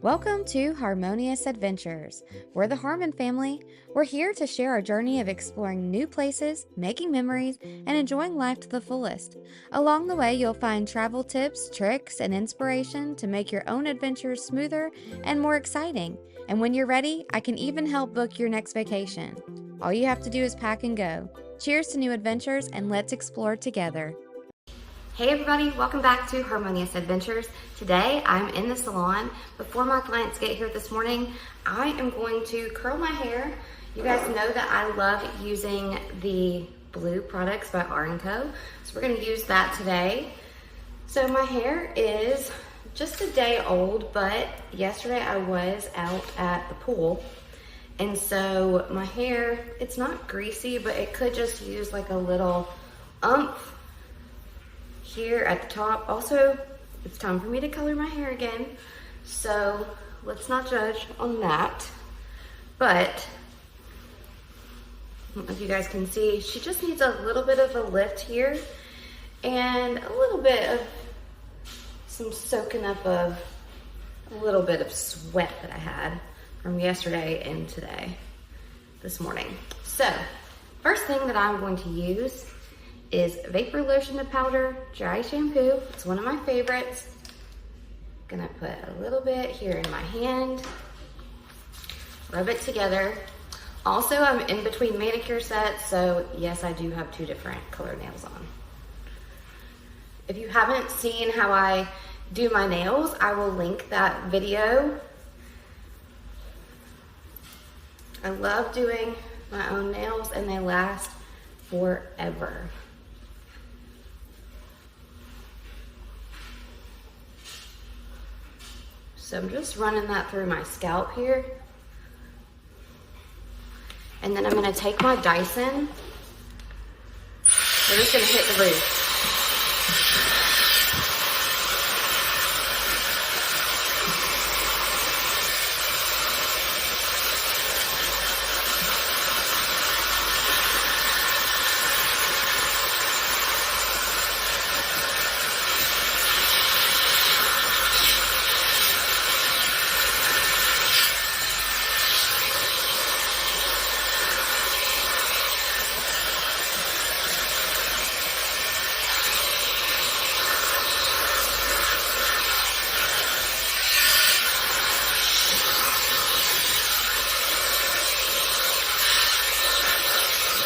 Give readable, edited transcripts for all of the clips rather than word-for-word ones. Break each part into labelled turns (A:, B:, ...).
A: Welcome to Harmonious Adventures. We're the Harmon family. We're here to share our journey of exploring new places, making memories, and enjoying life to the fullest. Along the way, you'll find travel tips, tricks, and inspiration to make your own adventures smoother and more exciting. And when you're ready, I can even help book your next vacation. All you have to do is pack and go. Cheers to new adventures, and let's explore together. Hey everybody, welcome back to Harmonious Adventures. Today I'm in the salon. Before my clients get here this morning, I am going to curl my hair. You guys know that I love using the Bleu products by R+Co. So we're gonna use that today. So my hair is just a day old, but yesterday I was out at the pool. And so my hair, it's not greasy, but it could just use like a little umph here at the top. Also, it's time for me to color my hair again, so let's not judge on that. But I don't know if you guys can see, she just needs a little bit of a lift here and a little bit of some soaking up of a little bit of sweat that I had from yesterday and today, this morning. So first thing that I'm going to use is Vapor Lotion to Powder Dry Shampoo. It's one of my favorites. Gonna put a little bit here in my hand, rub it together. Also, I'm in between manicure sets, so yes, I do have two different color nails on. If you haven't seen how I do my nails, I will link that video. I love doing my own nails and they last forever. So I'm just running that through my scalp here. And then I'm gonna take my Dyson. We're just gonna hit the roof.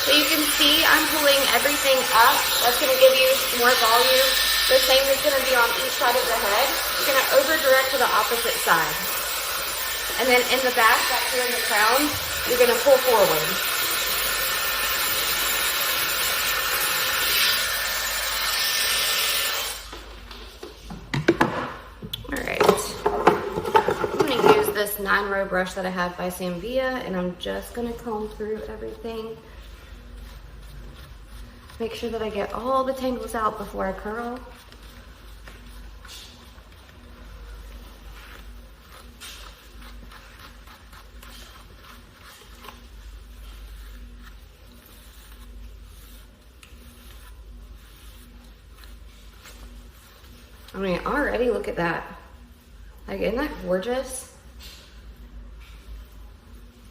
A: So you can see I'm pulling everything up. That's gonna give you more volume. The same is gonna be on each side of the head. You're gonna over direct to the opposite side. And then in the back, back here in the crown, you're gonna pull forward. All right. I'm gonna use this 9-row brush that I have by Samvia, and I'm just gonna comb through everything. Make sure that I get all the tangles out before I curl. I mean, already look at that. Like, isn't that gorgeous?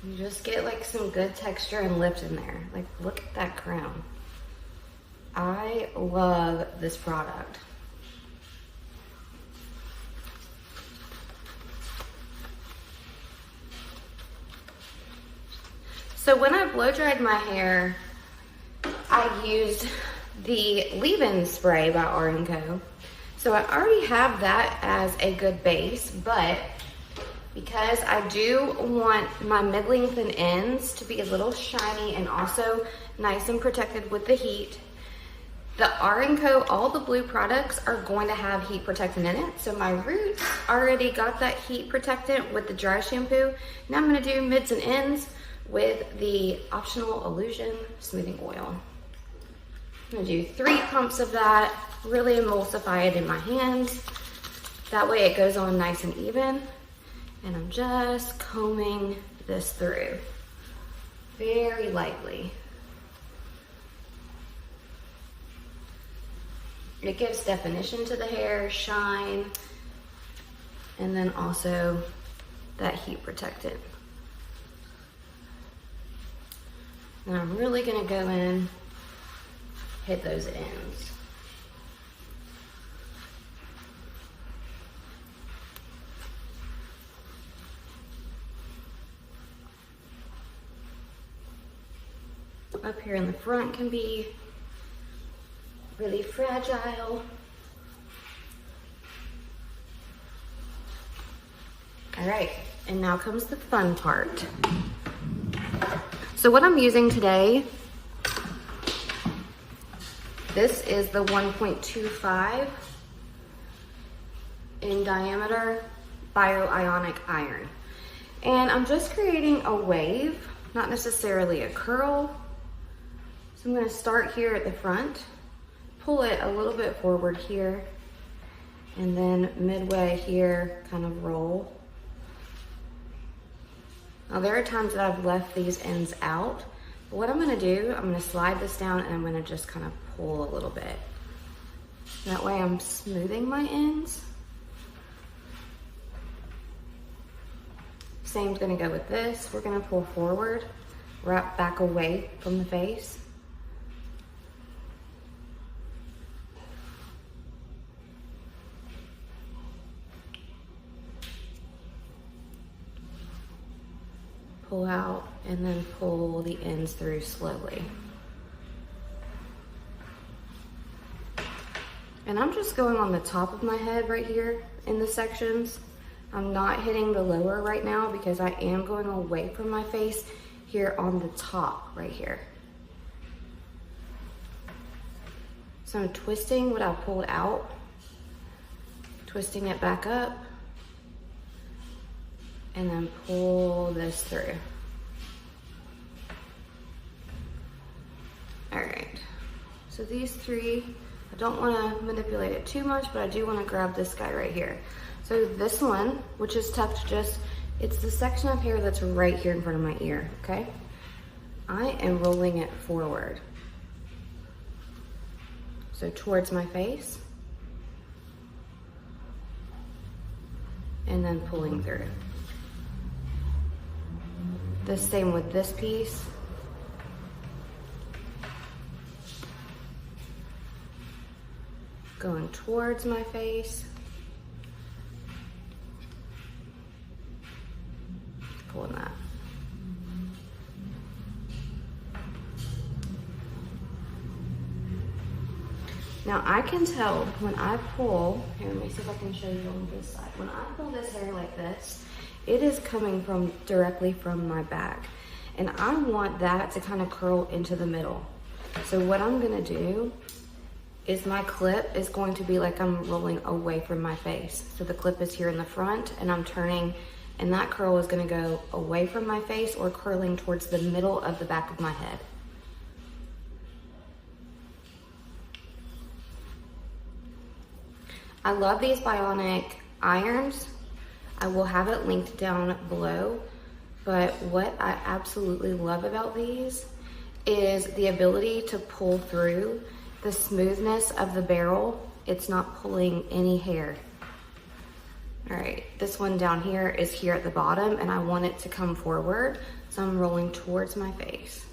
A: You just get like some good texture and lift in there. Like, look at that crown. I love this product. So when I blow dried my hair, I used the leave-in spray by R+Co. So I already have that as a good base, but because I do want my mid-length and ends to be a little shiny and also nice and protected with the heat, the R+Co, all the Bleu products are going to have heat protectant in it. So my roots already got that heat protectant with the dry shampoo. Now I'm gonna do mids and ends with the optional Illusion smoothing oil. I'm gonna do 3 pumps of that, really emulsify it in my hands. That way it goes on nice and even. And I'm just combing this through very lightly. It gives definition to the hair, shine, and then also that heat protectant. And I'm really gonna go in, hit those ends. Up here in the front can be really fragile. All right, and now comes the fun part. So what I'm using today, this is the 1.25 in diameter bioionic iron. And I'm just creating a wave, not necessarily a curl. So I'm gonna start here at the front, pull it a little bit forward here, and then midway here, kind of roll. Now there are times that I've left these ends out, but what I'm gonna do, I'm gonna slide this down and I'm gonna just kind of pull a little bit. That way I'm smoothing my ends. Same's gonna go with this. We're gonna pull forward, wrap back away from the face. Pull out and then pull the ends through slowly. And I'm just going on the top of my head right here in the sections. I'm not hitting the lower right now because I am going away from my face here on the top right here. So I'm twisting what I pulled out, twisting it back up, and then pull this through. All right, so these three, I don't wanna manipulate it too much, but I do wanna grab this guy right here. So this one, which is tucked just, it's the section of hair that's right here in front of my ear, okay? I am rolling it forward. So towards my face, and then pulling through. The same with this piece. Going towards my face. Pulling that. Now I can tell when I pull, here let me see if I can show you on this side. When I pull this hair like this, it is coming from directly from my back. And I want that to kind of curl into the middle. So what I'm gonna do is my clip is going to be like I'm rolling away from my face. So the clip is here in the front and I'm turning, and that curl is gonna go away from my face or curling towards the middle of the back of my head. I love these bionic irons. I will have it linked down below, but what I absolutely love about these is the ability to pull through the smoothness of the barrel. It's not pulling any hair. All right, this one down here is here at the bottom and I want it to come forward, so I'm rolling towards my face.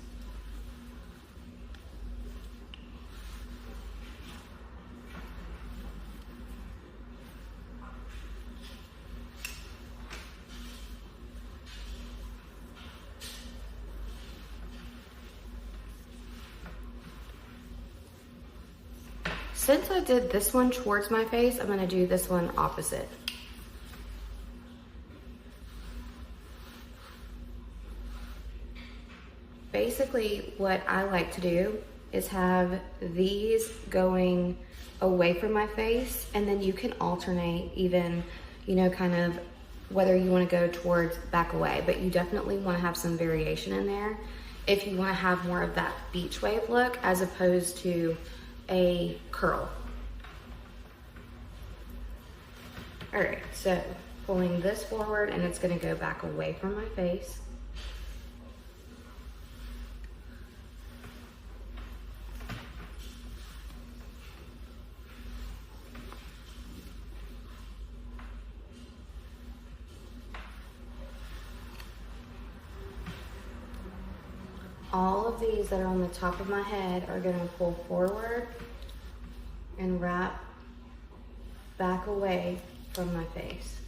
A: Since I did this one towards my face, I'm gonna do this one opposite. Basically, what I like to do is have these going away from my face, and then you can alternate even, you know, kind of whether you wanna go towards back away, but you definitely wanna have some variation in there if you wanna have more of that beach wave look as opposed to a curl. All right, so pulling this forward and it's gonna go back away from my face. all of these that are on the top of my head are going to pull forward and wrap back away from my face.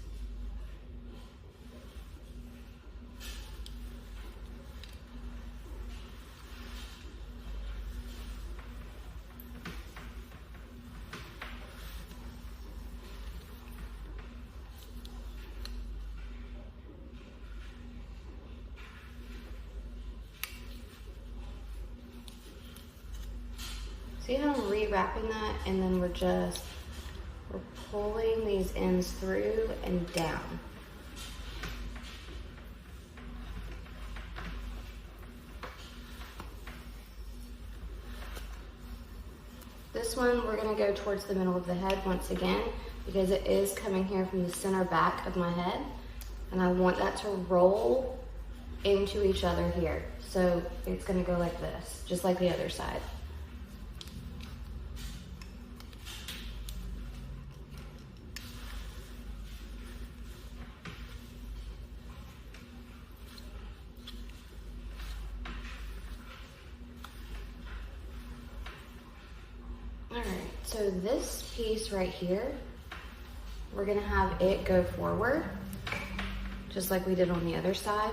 A: See how I'm rewrapping that, and then we're pulling these ends through and down. This one, we're gonna go towards the middle of the head once again, because it is coming here from the center back of my head, and I want that to roll into each other here. So it's gonna go like this, just like the other side. So this piece right here, we're gonna have it go forward, just like we did on the other side.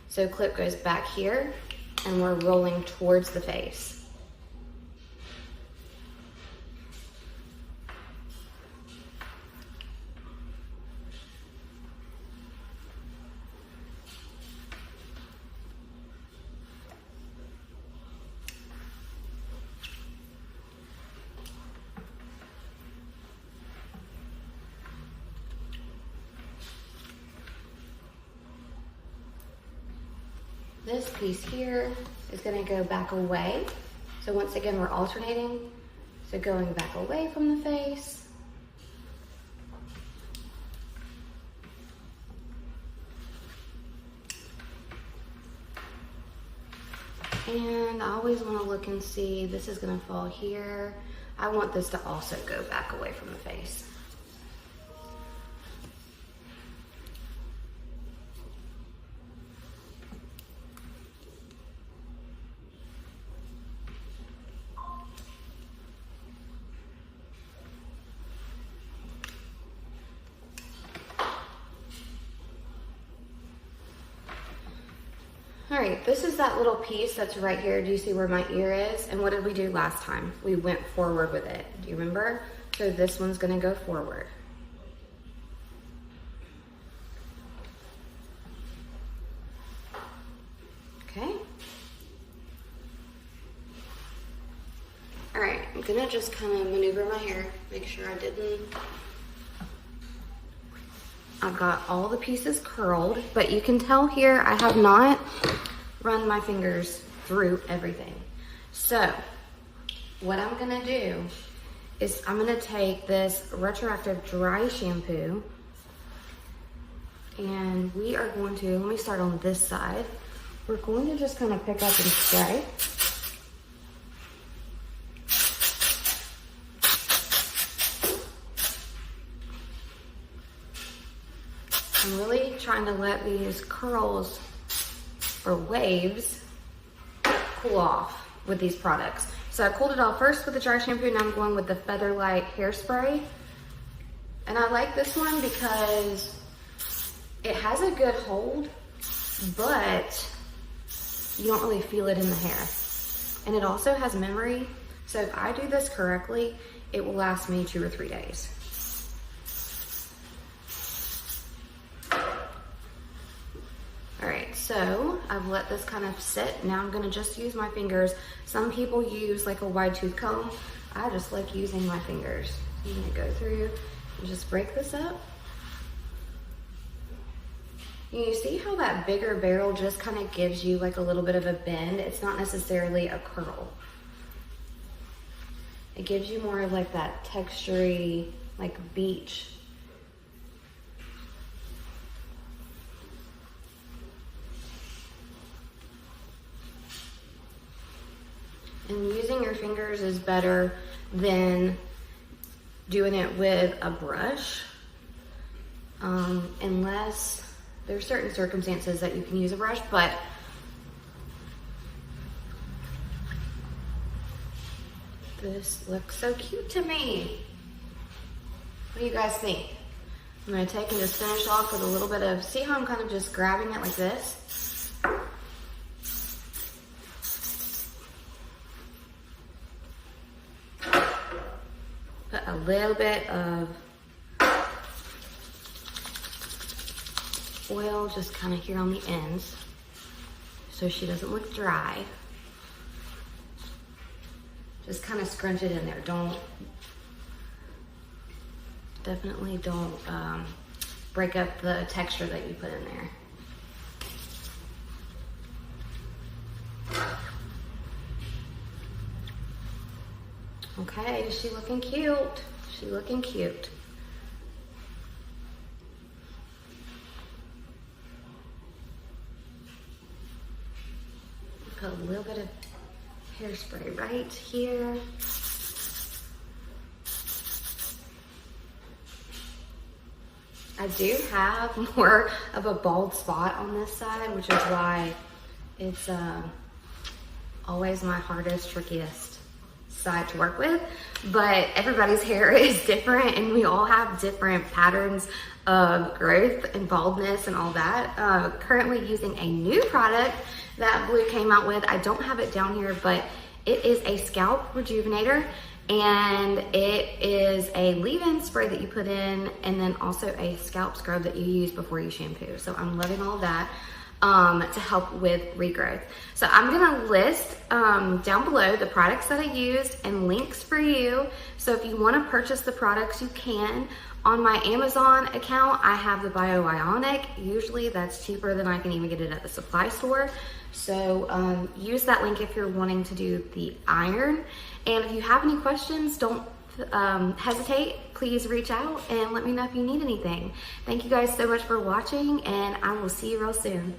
A: So clip goes back here, and we're rolling towards the face. This piece here is going to go back away. So once again, we're alternating. So going back away from the face. And I always want to look and see, this is going to fall here. I want this to also go back away from the face. All right, this is that little piece that's right here. Do you see where my ear is? And what did we do last time? We went forward with it. Do you remember? So this one's gonna go forward. Okay. All right, I'm gonna just kind of maneuver my hair, make sure I didn't. I've got all the pieces curled, but you can tell here I have not run my fingers through everything. So what I'm gonna do is I'm gonna take this retroactive dry shampoo, and we are going to, let me start on this side. We're going to just kind of pick up and spray. I'm really trying to let these curls or waves cool off with these products. So I cooled it off first with the dry shampoo, and I'm going with the Featherlight hairspray. And I like this one because it has a good hold, but you don't really feel it in the hair. And it also has memory. So if I do this correctly, it will last me 2 or 3 days. All right, so I've let this kind of sit. Now I'm gonna just use my fingers. Some people use like a wide tooth comb. I just like using my fingers. I'm gonna go through and just break this up. You see how that bigger barrel just kind of gives you like a little bit of a bend? It's not necessarily a curl. It gives you more of like that textury, like beach. And using your fingers is better than doing it with a brush, unless there's certain circumstances that you can use a brush, but This looks so cute to me. What do you guys think? I'm gonna take and just finish off with a little bit of, see how I'm kind of just grabbing it like this? Put a little bit of oil just kind of here on the ends so she doesn't look dry. Just kind of scrunch it in there. Definitely don't break up the texture that you put in there. Okay, is she looking cute? She looking cute. Put a little bit of hairspray right here. I do have more of a bald spot on this side, which is why it's always my hardest, trickiest side to work with. But everybody's hair is different and we all have different patterns of growth and baldness and all that. Currently using a new product that Bleu came out with. I don't have it down here, but it is a scalp rejuvenator. And it is a leave-in spray that you put in, and then also a scalp scrub that you use before you shampoo. So I'm loving all that to help with regrowth. So I'm gonna list down below the products that I used and links for you. So if you wanna purchase the products, you can. On my Amazon account, I have the Bio-Ionic. Usually that's cheaper than I can even get it at the supply store. So use that link if you're wanting to do the iron. And if you have any questions, don't hesitate. Please reach out and let me know if you need anything. Thank you guys so much for watching, and I will see you real soon.